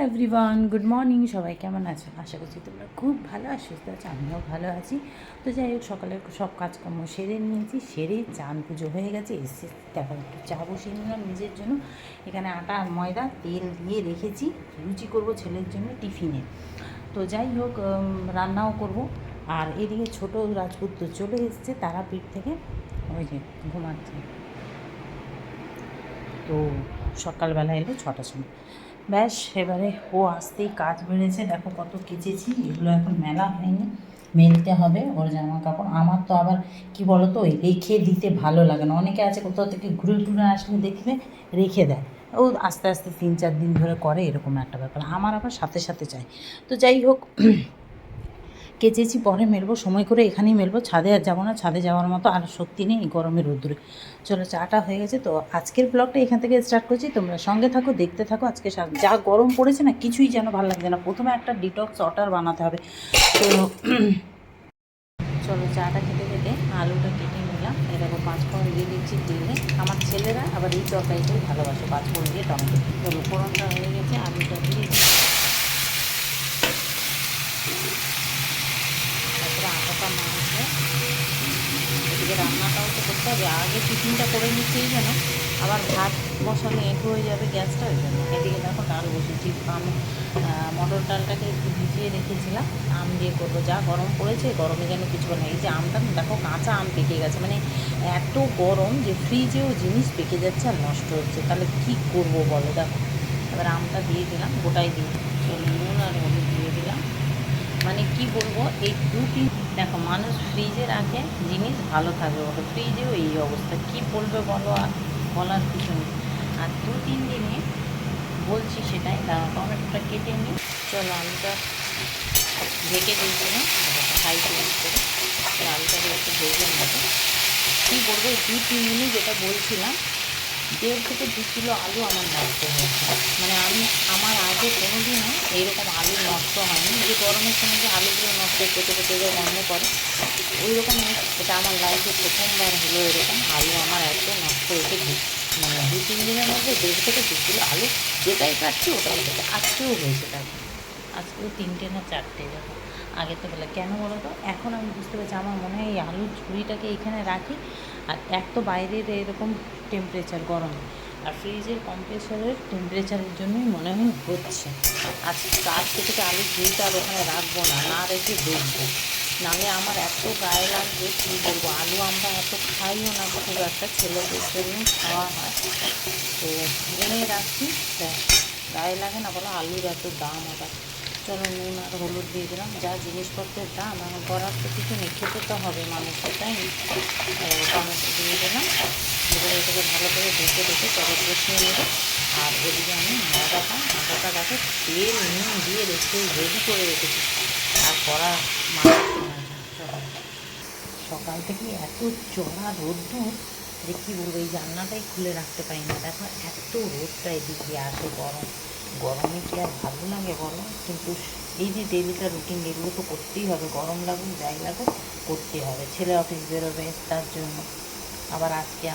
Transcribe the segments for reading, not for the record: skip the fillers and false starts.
Everyone, good morning. সবাই কেমন আছো? আশা করছি তোমরা খুব ভালো আর সুস্থ আছো। আমিও ভালো আছি। তো যাই হোক, সকালে সব কাজকর্ম সেরে নিয়েছি, সেরে চান পুজো হয়ে গেছে। এসে দেখো একটু চা বসিয়ে নিলাম নিজের জন্য। এখানে আটা আর ময়দা তেল দিয়ে রেখেছি, লুচি করব ছেলের জন্য টিফিনে। তো যাই হোক, রান্নাও করব। আর এদিকে ছোটো রাজপুত্র চলে এসছে তারাপীঠ থেকে, ওই যে ঘুমাচ্ছে। তো সকালবেলা এলো 6টার সময়। ব্যাস এবারে ও আসতেই কাজ বেড়েছে। দেখো কত কেচেছি, এগুলো এখন মেলা হয়নি, মেলতে হবে ওর জামা কাপড়। আমার তো আবার কি বলো তো, ওই রেখে দিতে ভালো লাগে না। অনেকে আছে কোথাও থেকে ঘুরে ঘুরে আসলে দেখবে রেখে দেয়, ও আস্তে আস্তে 3-4 দিন ধরে করে, এরকম একটা ব্যাপার। আমার আবার সাথে সাথে চাই। তো যাই হোক, কেচেছি, পরে মেলবো, সময় করে এখানেই মেলবো। ছাদে আর যাবো না, ছাদে যাওয়ার মতো আর শক্তি নেই এই গরমে রোদ্দুরে। চলো, চাটা হয়ে গেছে। তো আজকের ব্লগটা এখান থেকে স্টার্ট করছি, তোমরা সঙ্গে থাকো, দেখতে থাকো। আজকে যা গরম পড়েছে না, কিছুই যেন ভালো লাগছে না। প্রথমে একটা ডিটক্স ওয়াটার বানাতে হবে। তো চলো, চাটা খেতে খেতে আলুটা কেটে নিলাম। এরকম 5 ফোড়ন দিয়ে দিচ্ছি তেলে। আমার ছেলেরা আবার এই তরকারিটাই ভালোবাসে, 5 ফোড়ন দিয়ে টমেটো। চলো, ফোড়নটা হয়ে গেছে, আলুটা দিয়ে তারপরে আটাটা মাখবো। এদিকে রান্নাটাও তো করতে হবে, আগে টিফিনটা করে নিচ্ছেই যেন আবার ভাত বসানো একটু হয়ে যাবে গ্যাসটা, ওই জন্য। এদিকে দেখো ডাল বসেছি। আমি মটর ডালটাকে একটু ভিজিয়ে রেখেছিলাম, আম দিয়ে করবো। যা গরম পড়েছে, গরমে যেন কিছু না। এই যে আমটা দেখো, কাঁচা আম পেকে গেছে, মানে এত গরম যে ফ্রিজেও জিনিস পেকে যাচ্ছে আর নষ্ট হচ্ছে। তাহলে কী করবো বলো? দেখো, এবার আমটা দিয়ে দিলাম, গোটাই দিয়ে নুন আর হলুদ দিয়ে দিলাম। মানে কি বলবো, এই 2-3 দেখো, মানুষ ফ্রিজে রাখে জিনিস ভালো থাকবে বলো, ফ্রিজেও এই অবস্থা, কি বলবে বলো? আর বলার কিছু নেই। আর 2-3 দিনে বলছি সেটাই। টমেটোটা কেটে নিই। চলো, আলুটা ঢেকে দিয়েছিলাম হাই করে। আলুটাকে একটু ভেজে নেবো। কী বলবো, 2-3 দিনে যেটা বলছিলাম, 1.5 থেকে 2 কিলো আলু আমার নষ্ট হয়েছে। মানে আমার আগে কোনো দিনও এইরকম আলু নষ্ট হয়নি। যে গরমের সময় যে আলুগুলো নষ্ট পেতে পেতে যে গন্ধ করে, ওই রকম এটা আমার লাইফে প্রথমবার হলো এরকম। আলু আমার এত নষ্ট হয়েছে, মানে 2-3 দিনের মধ্যে 1.5 থেকে 2 কিলো আলু যেটাই কাটছি ওটাই হয়েছে। আজকেও হয়েছে, দেখো আজকেও 3টে না 4টে। দেখো, আগে তো বলে কেন বলো তো, এখন আমি বুঝতে পারছি। আমার মনে হয় এই আলুর ঝুড়িটাকে এখানে রাখি, আর এক তো বাইরের এরকম টেম্পারেচার গরম, আর ফ্রিজের কম্প্রেসারের টেম্পারেচারের জন্যই মনে হয় হচ্ছে। আজকে থেকে আলুর ঝুড়িটা আর ওখানে রাখবো না, না রেখে দেখবো। নাহলে আমার এত গায়ে লাগবে, কী বলবো। আলু আমরা এত খাইও না খুব একটা, ছেলেদের জন্য খাওয়া হয়। তো এনে রাখি, গায়ে লাগে না বলো? আলুর এত দাম আবার। চলো, নুন আর হলুদ দিয়ে দিলাম। যা জিনিসপত্রের দাম, এখন করার তো কিছু নেই, খেতে তো হবে মানুষের, তাই না? টমেটো দিয়ে দিলাম। এবারে এটাকে ভালো করে ঢেকে চলো কষিয়ে নেব। আর ওদিকে আমি আটাটা দেখো তেল নুন দিয়ে রেডি করে রেখেছি। আর কড়া সকাল থেকে এত চড়া রোদ্দুর যে কী বলবো, এই জানলাটাই খুলে রাখতে পারি না। দেখো এত রোদটা এদিকে আসে, গরমে কি আর ভালো লাগে বলো? কিন্তু এই যে ডেলিকার রুটিন, এগুলো তো করতেই হবে, গরম লাগুক যাই লাগুক করতেই হবে। ছেলে অফিস বেরোবে, তার জন্য আবার আজকে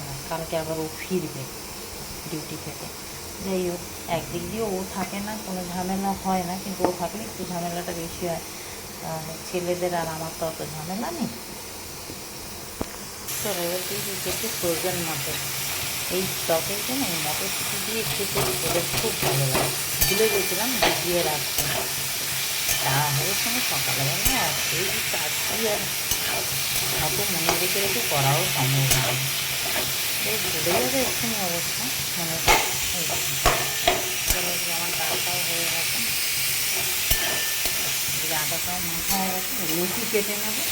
না, কালকে আবার ও ফিরবে ডিউটি থেকে। যাই হোক, একদিক দিয়ে ও থাকে না, কোনো ঝামেলা হয় না, কিন্তু ও থাকলে একটু ঝামেলাটা বেশি হয়। ছেলেদের আর আমার তো অত ঝামেলা নেই। চলো, এবার দিয়ে দিচ্ছি একটু ফ্রোজেন মটর। এই তরকারিটা না, এই মটরশুঁটি দিয়ে খেতে ওদের খুব ভালো লাগে। ভুলে গেছিলাম ভিজিয়ে রাখতে। তাহলে সঙ্গে সকালবেলা এই কাজটি আর অত মনে রেখে রেখে করাও সম্ভব নয়। ভুলে যাবে এক্ষুনি অবস্থা, মানে চলো, আমার ডালটাও হয়ে গেছে, আটাটাও মাখা হয়ে গেছে। লুচি কেটে নেবো।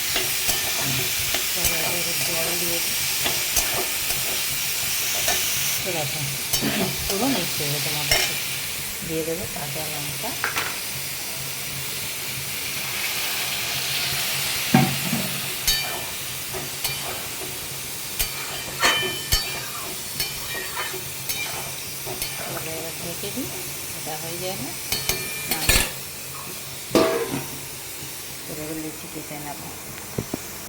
চলো, জল দিয়ে ঠিক আছে, পুরো মিক্স হয়ে গেছে। মটরশুঁটি দিয়ে দেবো, কাঁচা লঙ্কা, এবার ঢেকে দিই। এটা হয়ে যায় না, এবার লুচি কেটে নেব।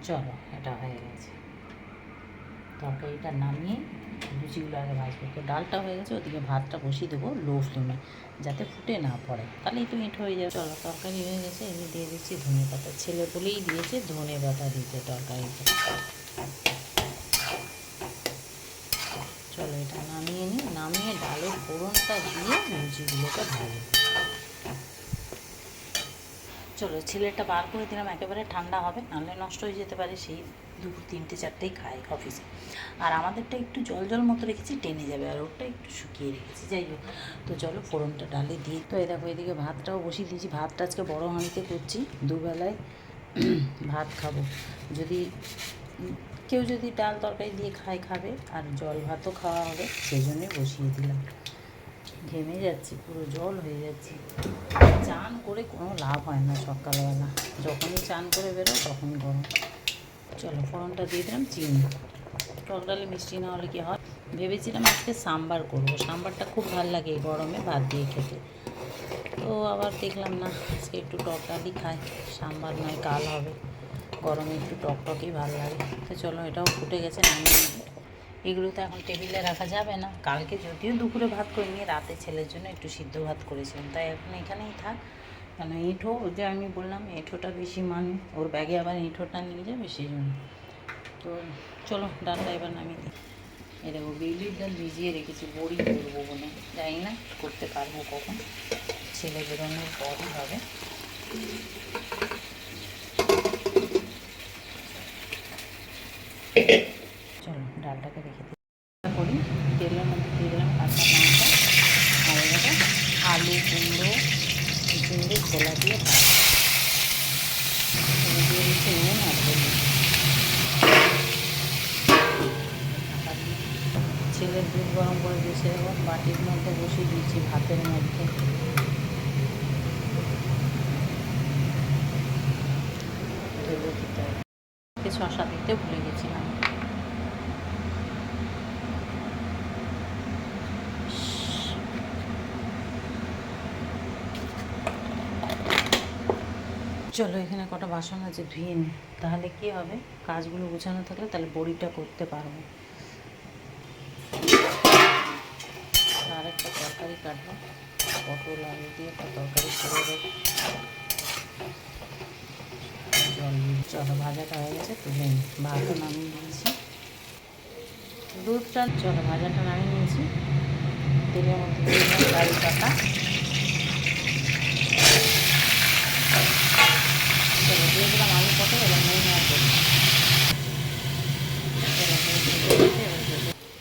চলো, এটা হয়ে গেছে। তরকারিটা নামিয়ে লুচিগুলো আগে ভাজবো। তো ডালটা হয়ে গেছে, ওদিকে ভাতটা বসিয়ে দেবো লো ফ্লেমে, যাতে ফুটে না পড়ে, তাহলেই তো এঁটো হয়ে যাবে। চলো, তরকারি হয়ে গেছে, এনে দিয়ে দিচ্ছি ধনে পাতা। ছেলে বলেই দিয়েছে ধনে পাতা দিতে তরকারিতে। চলো এটা নামিয়ে নিই, নামিয়ে ডালের ফোড়নটা দিয়ে লুচিগুলোকে ভাজবো। চলো, ছেলেটা বার করে দিলাম, একেবারে ঠান্ডা হবে, নাহলে নষ্ট হয়ে যেতে পারে। সেই দুপুর 3টে 4টেই খায় অফিসে। আর আমাদেরটা একটু জল জল মতো রেখেছি, টেনে যাবে, আর ওটা একটু শুকিয়ে রেখেছি। যাই হোক, তো চলো ফোড়নটা ডালে দিয়ে, তো এই দেখো এদিকে ভাতটাও বসিয়ে দিয়েছি। ভাতটা আজকে বড় হাঁড়িতে করছি, দুবেলায় ভাত খাবো। যদি কেউ যদি ডাল তরকারি দিয়ে খায় খাবে, আর জল ভাতও খাওয়া হবে, সেই জন্যই বসিয়ে দিলাম। ঘেমে যাচ্ছি, পুরো জল হয়ে যাচ্ছি। চান করে কোনো লাভ হয় না সকালবেলা, যখনই চান করে বেরো তখনই গরম। চলো ফোড়নটা দিয়ে দিলাম, চিনি। টক ডালে মিষ্টি না হলে কি হয়, ভেবেছিলাম আজকে সাম্বার করবো, সাম্বারটা খুব ভালো লাগে এই গরমে ভাত দিয়ে খেতে। তো আবার দেখলাম না, আজকে একটু টক ডালই খাই, সাম্বার নয় কাল হবে, গরমে একটু টক টকই ভালো লাগে। তো চলো, এটাও ফুটে গেছে, নামিয়ে নিই। এগুলো তো এখন টেবিলে রাখা যাবে না। কালকে যদিও দুপুরে ভাত করে নিয়ে রাতে ছেলের জন্য একটু সিদ্ধ ভাত করেছিলাম, তাই এখন এখানেই থাক। কেন এঁঠো, যে আমি বললাম এঁঠোটা বেশি মানে, ওর ব্যাগে আবার এঁঠোটা নিয়ে যাবে, সেই জন্য। তো চলো ডালটা এবার নামিয়ে দিই। এ দেখো বিউলির ডাল ভিজিয়ে রেখেছি, বড়ি করবো বলে, জানি না করতে পারবো কখন, ছেলে বেরোনোর পরই হবে। চলো ডালটাকে রেখে দিই করি। তেলের মধ্যে দিয়ে দিলাম কাঁচা লঙ্কা, আর এবার আলু কুমড়ো চিংড়ি ছোলা দিয়ে ভাত দিয়ে দিচ্ছি, নুন আর হলুদ। ছেলের দুধ গরম করে দিয়েছে, এবং বাটির মধ্যে বসিয়ে দিয়েছি ভাতের মধ্যে। শশা দিতে ভুলে গেছিলাম। চলো এখানে কটা বাসন আছে, ধুয়ে নিই, তাহলে কি হবে, কাজগুলো গোছানো থাকলে তাহলে বড়িটা করতে পারবো। আর একটা তরকারি কাটবো, পটল আলু দিয়ে একটা তরকারি করে দেবো। জল চলো, ভাজাটা হয়ে গেছে, তুলে নিই। ভাতও নামিয়ে নিয়েছি, দুধটা। চলো ভাজাটা নামিয়ে নিয়েছি, তেলের মধ্যে দিয়ে দিলাম কারি পাতা। চলো দিয়ে দিলাম আলু পটল, এবার নুন আর হলুদ।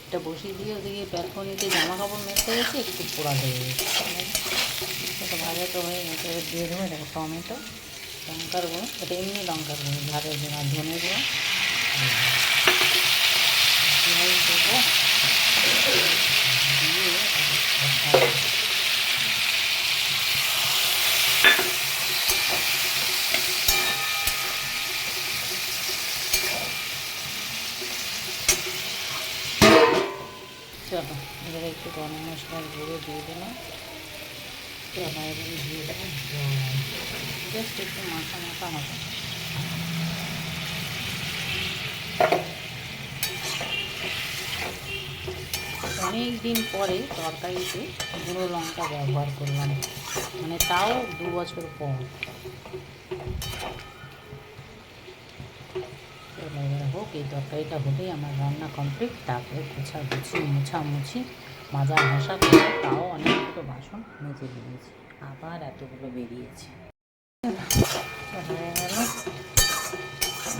এটা বসিয়ে দিয়ে ওদিকে ব্যালকনিতে জামা কাপড় মেলতে গেছে, একটু পোড়া হয়ে গেছে। এটা ভাজা তো হয়ে গেছে, এবার দিয়ে দেবো দেখো টমেটো, লঙ্কার গুঁড়ো, এটা এমনি লঙ্কার গুঁড়ো, ভাতের জন্য, আর ধনে গুঁড়ো দেবো, দিয়ে চলো এবারে একটু গরম মশলার গুঁড়ো দিয়ে দিলাম। চলো এবারে দিয়ে দেবো জাস্ট একটু মাখা মাখা হবে। অনেক দিন পরে তরকারিতে গুঁড়ো লঙ্কা ব্যবহার করলাম, মানে তাও 2 বছর পর। এবার হোক, এই তরকারিটা হলেই আমার রান্না কমপ্লিট। তারপরে গোছাগুছি মোছামুছি মাজা ঘষা করে, তাও অনেকগুলো বাসন মেজে দিয়েছি, আবার এতগুলো বেরিয়েছে। হয়ে গেল,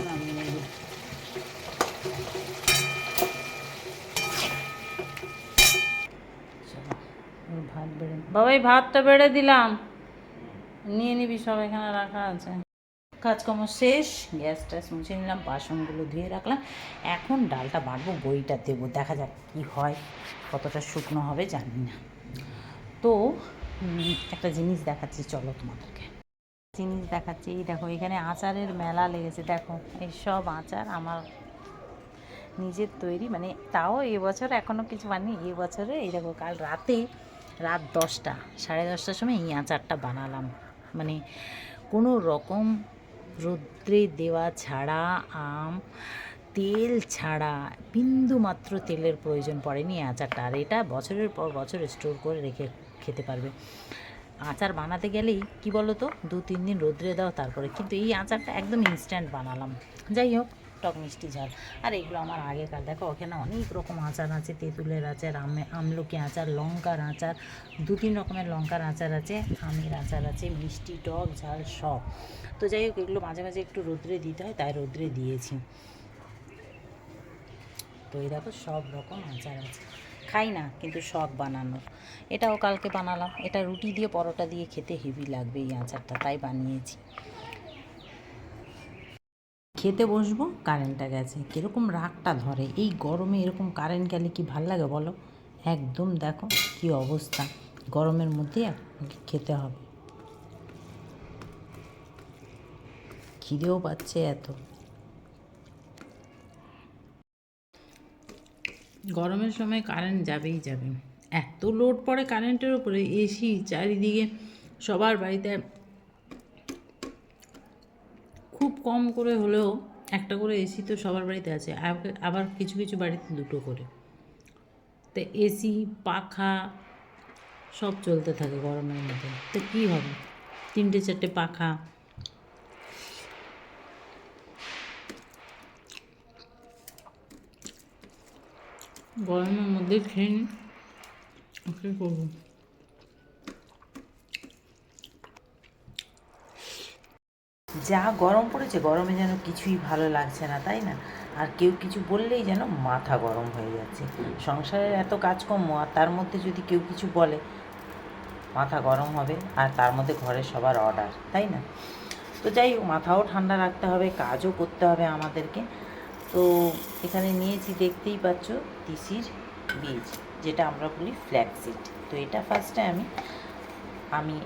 নামিয়ে দিই। ভাত বেড়ে বাবাই, ভাতটা বেড়ে দিলাম, নিয়ে নিবি, সব এখানে রাখা আছে। কাজকর্ম শেষ, গ্যাস ট্যাস মুছে নিলাম, বাসনগুলো ধুয়ে রাখলাম। এখন ডালটা বাড়বো, বড়িটা দেবো, দেখা যাক কী হয়, কতটা শুকনো হবে জানি না। তো একটা জিনিস দেখাচ্ছি, চলো তোমাদেরকে জিনিস দেখাচ্ছি। এই দেখো এখানে আচারের মেলা লেগেছে, দেখো এইসব আচার আমার নিজের তৈরি, মানে তাও এবছর এখনও কিছু বানিয়ে, এবছরে এই দেখো কাল রাত 10টা 10:30টার সময় এই আচারটা বানালাম, মানে কোনো রকম রৌদ্রে দেওয়া ছাড়া, আম তেল ছাড়া বিন্দু মাত্র তেলের প্রয়োজন পড়েনি আচারটা। আর এটা বছরের পর বছর স্টোর করে রেখে খেতে পারবে। আচার বানাতে গেলেই কি বলো তো 2-3 দিন রোদ্রে দাও তারপরে, কিন্তু এই আচারটা একদম ইনস্ট্যান্ট বানালাম। যাই হোক, টক মিষ্টি ঝাল। আর এগুলো আমার আগেকার, দেখো ওখানে অনেক রকম আচার আছে, তেঁতুলের আচার, আমলকি আচার, লঙ্কার আচার, 2-3 রকমের লঙ্কার আচার আছে, আমের আচার আছে, মিষ্টি টক ঝাল সব। তো যাই হোক, এগুলো মাঝে মাঝে একটু রোদ্রে দিতে হয়, তাই রোদ্রে দিয়েছি। তো এই দেখো সব রকম আচার আছে, খাই না কিন্তু শখ বানানোর। এটাও কালকে বানালাম, এটা রুটি দিয়ে পরোটা দিয়ে খেতে হেভি লাগবে এই আচারটা, তাই বানিয়েছি। খেতে বসবো, কারেন্টটা গেছে, কীরকম রাগটা ধরে এই গরমে। এরকম কারেন্ট গেলে কি ভাল লাগে বলো? একদম দেখো কি অবস্থা, গরমের মধ্যে খেতে হবে। খিদেও পাচ্ছে এত। গরমের সময় কারেন্ট যাবেই যাবে, এত লোড পড়ে কারেন্টের ওপরে। এসি চারিদিকে, সবার বাড়িতে খুব কম করে হলেও একটা করে এসি তো সবার বাড়িতে আছে, আবার কিছু কিছু বাড়িতে 2টো করে। তো এসি পাখা সব চলতে থাকে গরমের মধ্যে, তো কী হবে, 3-4টে পাখা। গরমের মধ্যে খেয়ে নিই, কী করবো। যা গরম পড়েছে, গরমে যেন কিছুই ভালো লাগছে না, তাই না? আর কেউ কিছু বললেই যেন মাথা গরম হয়ে যাচ্ছে। সংসারের এত কাজকর্ম, আর তার মধ্যে যদি কেউ কিছু বলে, মাথা গরম হবে। আর তার মধ্যে ঘরের সবার অর্ডার, তাই না? তো যাই হোক, মাথাও ঠান্ডা রাখতে হবে, কাজও করতে হবে আমাদেরকে। তো এখানে নিয়েছি, দেখতেই পাচ্ছ, তিসির বীজ, যেটা আমরা বলি ফ্ল্যাক্সিড। তো এটা ফার্স্টে আমি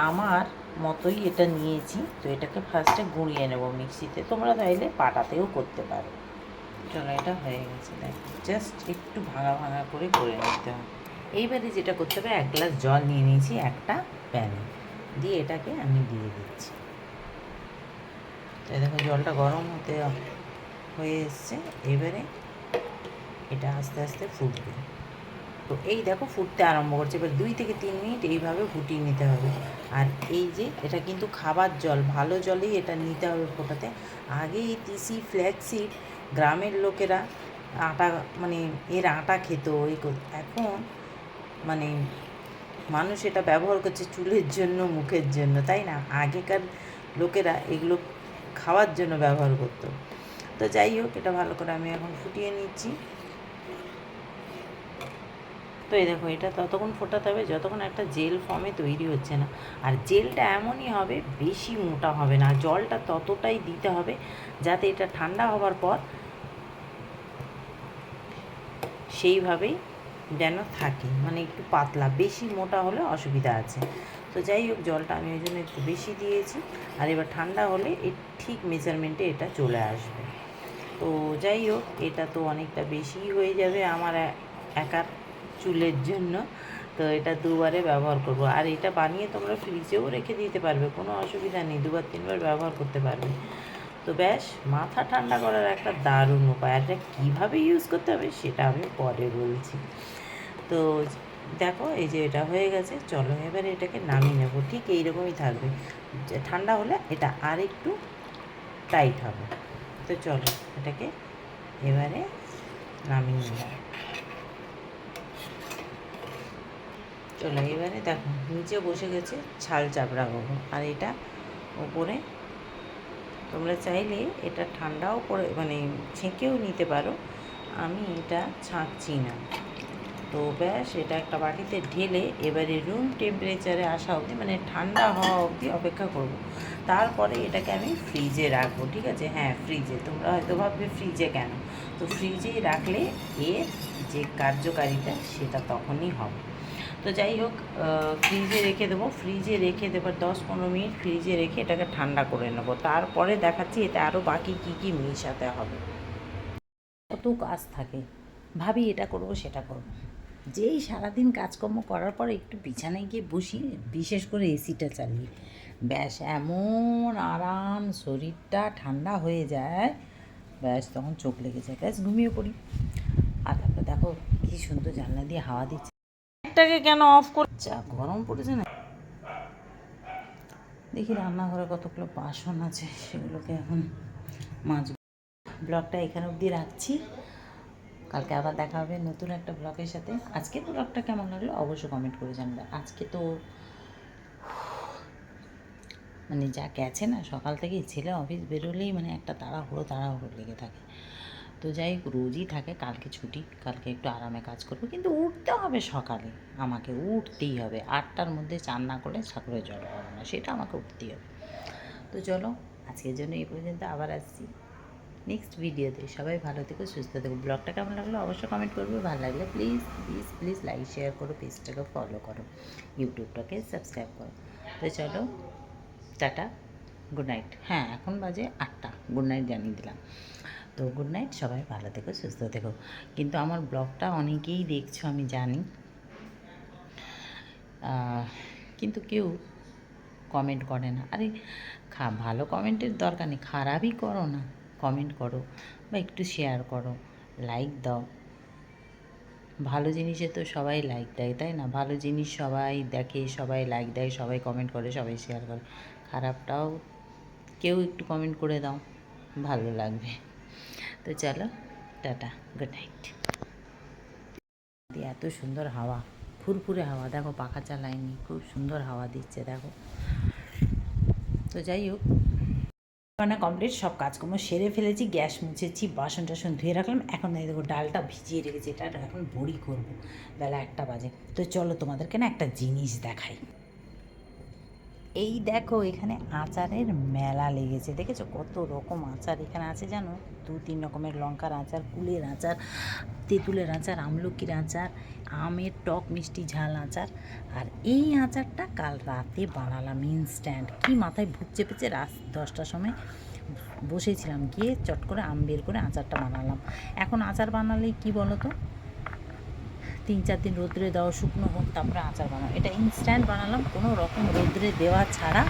আমার মতোই এটা নিয়েছি। তো এটাকে ফার্স্টে গুঁড়িয়ে নেব মিক্সিতে, তোমরা চাইলে পাটাতেও করতে পারো। চলো, এটা হয়ে গেছে, দেখো জাস্ট একটু ভাঙা ভাঙা করে নিতে হবে। এইবারে যেটা করতে হবে, 1 গ্লাস জল নিয়ে নিয়েছি একটা প্যানে, দিয়ে এটাকে আমি দিয়ে দিচ্ছি। তাই দেখো জলটা গরম হয়ে এসছে। এবারে এটা আস্তে আস্তে ফুটবে। তো এই দেখো ফুটতে আরম্ভ করছে, এবার 2 থেকে 3 মিনিট এইভাবে ফুটিয়ে নিতে হবে। আর এই যে এটা কিন্তু খাবার জল, ভালো জলেই এটা নিতে হবে ফোটাতে। আগে এই তিসি ফ্ল্যাক্সিড গ্রামের লোকেরা আটা, মানে এর আটা খেত, এখন মানে মানুষ এটা ব্যবহার করছে চুলের জন্য, মুখের জন্য, তাই না? আগেকার লোকেরা এগুলো খাওয়ার জন্য ব্যবহার করতো। তো যাই হোক, এটা ভালো করে আমি এখন ফুটিয়ে নিচ্ছি। তো এই দেখো, এটা ততক্ষণ ফোটাতে হবে যতক্ষণ একটা জেল ফর্মে তৈরি হচ্ছে না। আর জেলটা এমনই হবে, বেশি মোটা হবে না, জলটা ততটাই দিতে হবে যাতে এটা ঠান্ডা হবার পর সেইভাবেই যেন থাকে, মানে একটু পাতলা, বেশি মোটা হলে অসুবিধা আছে। তো যাই হোক, জলটা আমি ওই জন্য একটু বেশি দিয়েছি। আর এবার ঠান্ডা হলে ঠিক মেজারমেন্টে এটা চলে আসবে। তো যাই হোক, এটা তো অনেকটা বেশিই হয়ে যাবে আমার একার চুলের জন্য। তো এটা 2বারে ব্যবহার করব। আর এটা বানিয়ে তোমরা ফ্রিজেও রেখে দিতে পারবে, কোনো অসুবিধা নেই, 2-3বার ব্যবহার করতে পারবে। তো ব্যাস, মাথা ঠান্ডা করার একটা দারুণ উপায়। আর এটা কীভাবে ইউজ করতে হবে সেটা আমি পরে বলছি। তো দেখো, এই যে এটা হয়ে গেছে, চলো এবারে এটাকে নামিয়ে নেবো। ঠিক এইরকমই থাকবে, ঠান্ডা হলে এটা আর একটু টাইট হবে। তো চলো এটাকে এবারে নামিয়ে নেব। চলো এবারে দেখো, নিচে বসে গেছে ছাল চাপড়া করবো। আর এটা ওপরে তোমরা চাইলে এটা ঠান্ডাও করে, মানে ছেঁকেও নিতে পারো, আমি এটা ছাঁকছি না। তো ব্যাস, এটা একটা বাটিতে ঢেলে এবারে রুম টেম্পারেচারে আসা অবধি, মানে ঠান্ডা হওয়া অবধি অপেক্ষা করব। তারপরে এটাকে আমি ফ্রিজে রাখবো, ঠিক আছে? হ্যাঁ, ফ্রিজে। তোমরা হয়তো ভাববে ফ্রিজে কেন? তো ফ্রিজেই রাখলে এর যে কার্যকারিতা সেটা তখনই হবে। তো যাই হোক, ফ্রিজে রেখে দেবো। ফ্রিজে রেখে দেবার 10-15 মিনিট ফ্রিজে রেখে এটাকে ঠান্ডা করে নেবো। তারপরে দেখাচ্ছি এতে আরও বাকি কী কী মেশাতে হবে। কত কাজ থাকে, ভাবি এটা করবো সেটা করবো, যেই সারাদিন কাজকর্ম করার পরে একটু বিছানায় গিয়ে বসি, বিশেষ করে এসিটা চালিয়ে, ব্যাস এমন আরাম, শরীরটা ঠান্ডা হয়ে যায়। ব্যাস তখন চোখ লেগে যায়, ব্যাস ঘুমিয়ে পড়ি। আর তারপরে দেখো কী সুন্দর জানলা দিয়ে হাওয়া দিচ্ছে। একটাকে কেন অফ করে? যা গরম পড়েছে না। দেখি রান্নাঘরে কতগুলো বাসন আছে, সেগুলোকে এখন মাজব। ব্লগটা এখানে অবধি রাখছি, কালকে আবার দেখা হবে নতুন একটা ব্লগের সাথে। আজকে ব্লগটা কেমন লাগলো অবশ্যই কমেন্ট করে জানবে। আজকে তো মানে যা গেছে না, সকাল থেকেই ছেলে অফিস বেরোলেই মানে একটা তাড়াহুড়ো লেগে থাকে। তো যাই হোক, রোজই থাকে, কালকে ছুটি, কালকে একটু আরামে কাজ করবো, কিন্তু উঠতে হবে সকালে, আমাকে উঠতেই হবে। 8টার মধ্যে চান না করলে ঠাকুরের জল পাবো না, সেটা আমাকে উঠতেই হবে। তো চলো আজকের জন্য এই পর্যন্ত, আবার আসছি নেক্সট ভিডিওতে। সবাই ভালো থেকো, সুস্থ থেকো। ব্লগটা কেমন লাগলো অবশ্যই কমেন্ট করবে, ভালো লাগলে please please please like share করো, পেজটাকে ফলো করো, ইউটিউবটাকে সাবস্ক্রাইব করো। তো চলো টাটা, গুড নাইট। হ্যাঁ এখন বাজে 8টা, গুড নাইট জানিয়ে দিলাম। তো গুড নাইট, সবাই ভালো থেকো, সুস্থ থেকো। কিন্তু আমার ব্লগটা অনেকেই দেখছো আমি জানি, কিন্তু কেউ কমেন্ট করে না। আরে ভালো কমেন্টের দরকার নেই, খারাপই করো না, কমেন্ট করো বা একটু শেয়ার করো, লাইক দাও। ভালো জিনিসে তো সবাই লাইক দেয়, তাই না? ভালো জিনিস সবাই দেখে, সবাই লাইক দেয়, সবাই কমেন্ট করে, সবাই শেয়ার করে। খারাপটাও কেউ একটু কমেন্ট করে দাও, ভালো লাগবে। তো চলো টাটা, গুড নাইট। এত সুন্দর হাওয়া, ফুরফুরে হাওয়া, দেখো পাখা চালায়নি, খুব সুন্দর হাওয়া দিচ্ছে দেখো। তো যাই হোক, রান্না কমপ্লিট, সব কাজকর্ম সেরে ফেলেছি, গ্যাস মুছেছি, বাসন টাসন ধুয়ে রাখলাম। এখন দেখো ডালটা ভিজিয়ে রেখেছি, এটা এখন বড়ি করবো, বেলা 1টা বাজে। তো চলো তোমাদেরকে না একটা জিনিস দেখাই। এই দেখো এখানে আচারের মেলা লেগেছে, দেখেছো কত রকম আচার এখানে আছে জানো? 2-3 রকমের লঙ্কার আচার, কুলের আচার, তেঁতুলের আচার, আমলকির আচার, আমের টক মিষ্টি ঝাল আচার। আর এই আচারটা কাল রাতে বানালাম ইনস্ট্যান্ট, কি মাথায় ভূত চেপেছে। রাত 10টার সময় বসেছিলাম, গিয়ে চট করে আম বের করে আচারটা বানালাম। এখন আচার বানালেই কি বলো তো, 3-4 দিন রোদ্রে দেওয়া শুকনো হোক, তারপরে আচার বানাও। এটা ইনস্ট্যান্ট বানালাম, কোনো রকম রোদ্রে দেওয়া ছাড়া,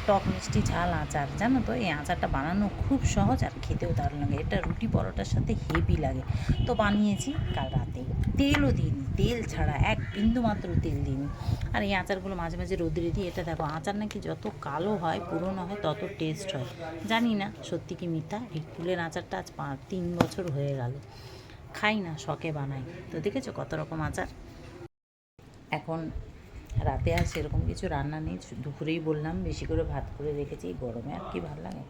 টক মিষ্টি ঝাল আচার। জানো তো এই আচারটা বানানো খুব সহজ আর খেতেও দারুণ লাগে, এটা রুটি পরোটার সাথে হেভি লাগে। তো বানিয়েছি কাল রাতে, তেলও দিইনি, তেল ছাড়া, এক বিন্দু মাত্র তেল দিইনি। আর এই আচারগুলো মাঝে মাঝে রোদ্রে দিই। এটা দেখো, আচার নাকি যত কালো হয় পুরনো হয় তত টেস্ট হয়, জানি না সত্যি কি মিথ্যা। এই কুলের আচারটা আজ 3 বছর হয়ে গেল, খাই না, শখে বানাই। তো দেখেছো কত রকম আচার। এখন রাতে আর সেরকম কিছু রান্না নেই, দুপুরেই বললাম বেশি করে ভাত করে রেখেছি, গরমে আর কি ভালো লাগে।